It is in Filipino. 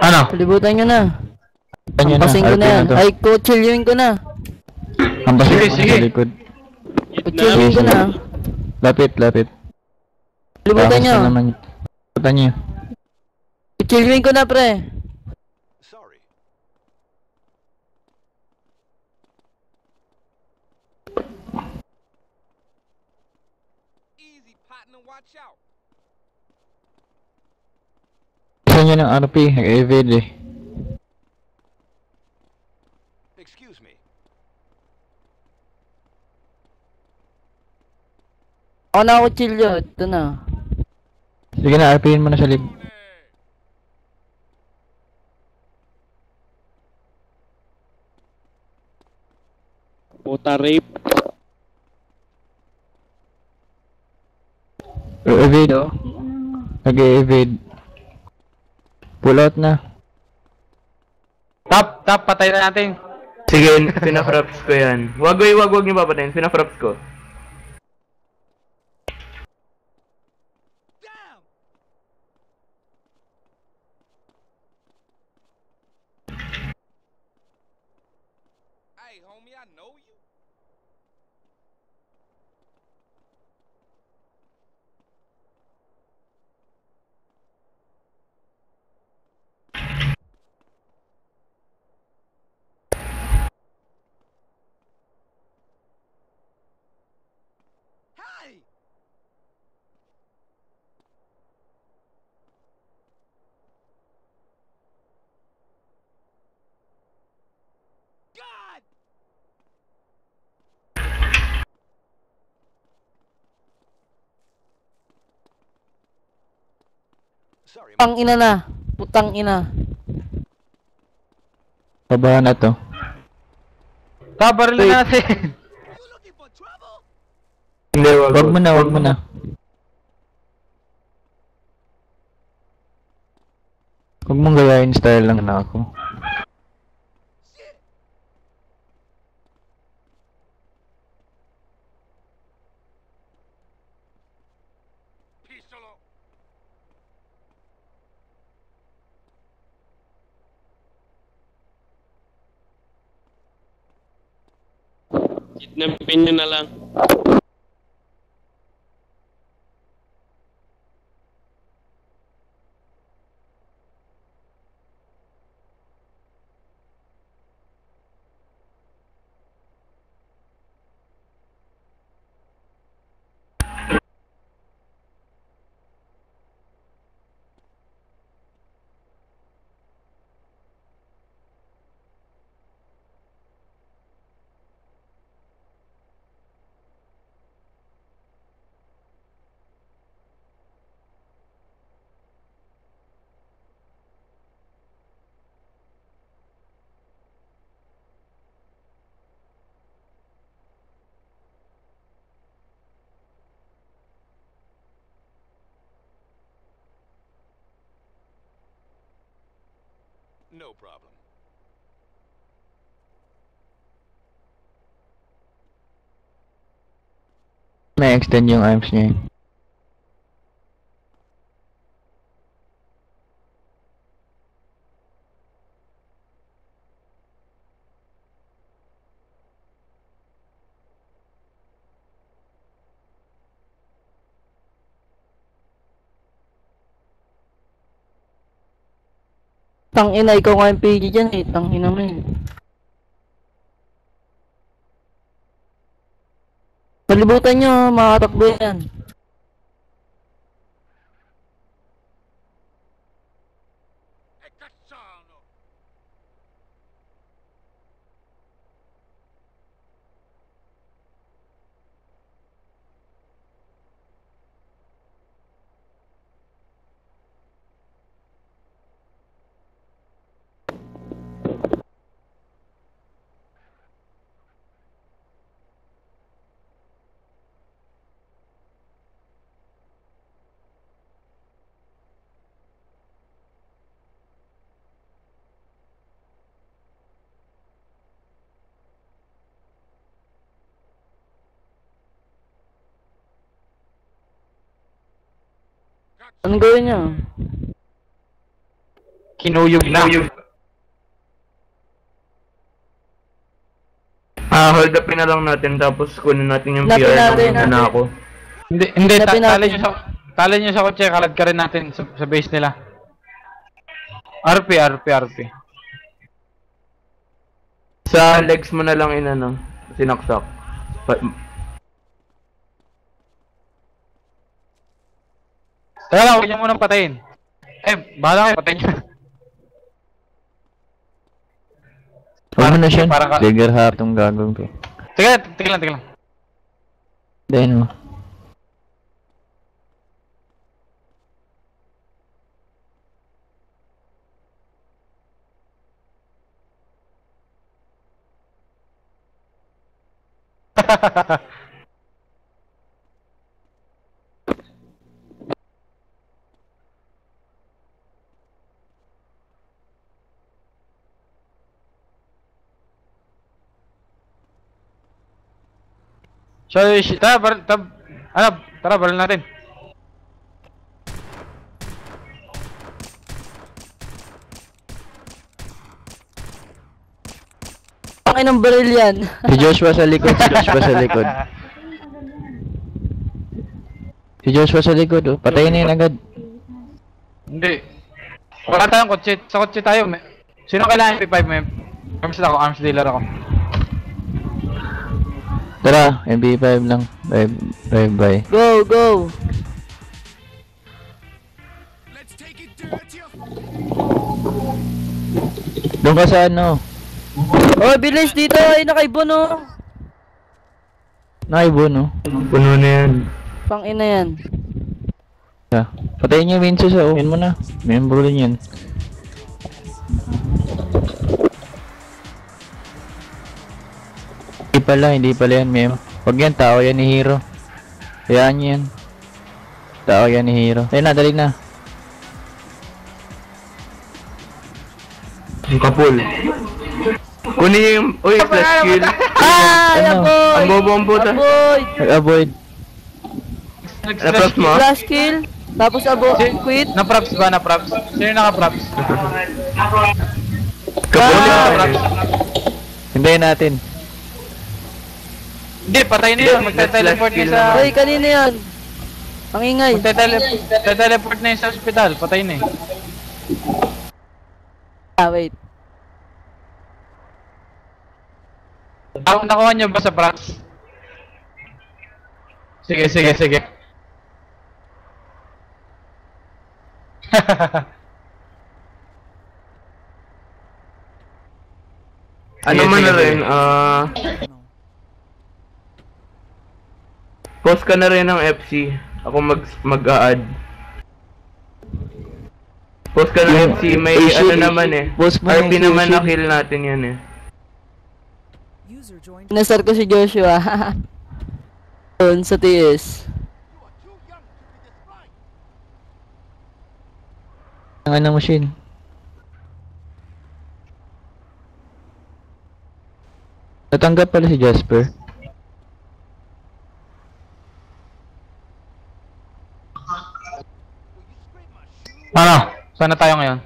Ano? Palibutan nyo na. Kanya na, Hampasin ko na RP yan. na to. Ay, kutsilyuin ko na. Hampasin Sige, mo na sige. sa likod. Kutsilyuin ko na. Lapit, lapit. Palibutan nyo. Takas na naman. Palibutan nyo. Kutsilyuin ko na, pre. Sorry. Easy, partner, watch out. Isa nyo ng RP, nag-evade eh. Excuse me. Ako na kutsilyo. Ito na. Sige na, RP-in mo na sa likod. Puta rape. Evade oh. Nag-evade. Pull out na. Top, patay na natin. Sige, pinafraps ko yan. Wag niyo papatayin. Pinafraps ko. Damn! Hey, homie, I know you. Hey! God! Sorry, Putang ina na. Putang ina. Babahan na to. Top, baril na natin. you looking for trouble? Hindi, wag. Wag mo na, wag mo na. Huwag mong gayahin style lang na ako. Shit! Pistolo! Kidnapin nyo na lang. No problem. May extend yung arms niya. Tang ina, ikaw nga yung PG dyan eh. Tang ina mo eh. Palibutan nyo, makatakbo yan. E cacciano! Anong gawin nyo? Kinuyog na. Hold upin na lang natin tapos kunin natin yung Lapin PR natin. ng Nanako. Hindi, Hanapin tali natin. nyo tali nyo sa kotse, kalad ka rin natin sa base nila. RP. Sa legs mo na lang sinaksak. Teka lang, huwag nyo munang patayin. Bahala kayo, patayin nyo. Huwag mo na siya. Parang ka- Trigger hap tong gagawin ko. Teka lang. Then mo. So, tara, baril natin. Ang inang baril yan. Si Joshua sa likod. Si Joshua sa likod, oh. Patayin na yun agad. Hindi. Wala tayong kotse. Sa kotse tayo. Sino kailangan MP5 mo? Arms dealer ako. Tara, MP5 lang. Bye. Go. Let's take it dirty. Doon ka sa ano? Oh, bilis dito. Ay, nakaibon oh. Nakaibo, no? Puno na yan. Pang ina yan. Patayin niyo Vince sa uhin mo na. Membro rin yan. Hindi pala yan, mem. Huwag yan, tao yan ni Hero. Hayaan niyo yan. Tao yan ni Hero. Ayun na, dali na. Yung kapul. Kunin niyo yung... Uy, flash kill. Ay, Ano? aboy! Ang bobo ang puta. Aboy! Nag-avoid. Naprops mo? Flash kill. Tapos quit. Na-props ba? Na-props? Sino naka-props? Kapul Ah! yan. Hintayin natin. Hindi, patayin na yun. Magte-teleport na sa... Ay, kanina yan. Ang ingay. Magte-teleport na yun sa ospital. Patayin na eh. Wait. Nakuha nyo ba sa props? Sige. Ano man na rin, post ka na rin ng FC. Ako mag-a-add. Post ka ng FC, may ano naman eh. Post mo RP yung naman sushi. na kill natin yan eh. Nasar ko si Joshua. Doon sa TS. Ang ano machine. Natanggap pala si Jasper. Ano? Saan na tayo ngayon?